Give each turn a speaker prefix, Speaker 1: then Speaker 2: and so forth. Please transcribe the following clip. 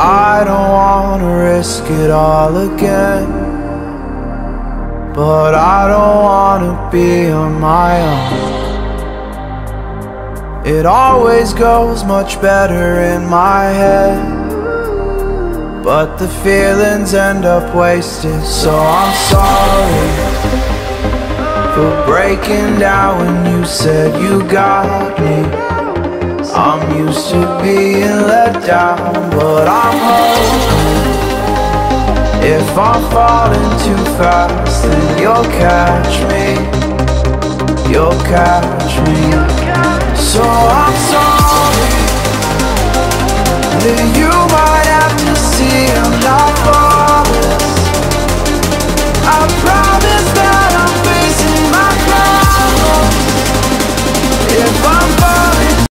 Speaker 1: I don't wanna risk it all again, but I don't wanna be on my own. It always goes much better in my head, but the feelings end up wasted. So I'm sorry for breaking down when you said you got me. I'm used to being let down, but I'm hoping if I'm falling too fast, then you'll catch me. You'll catch me. So I'm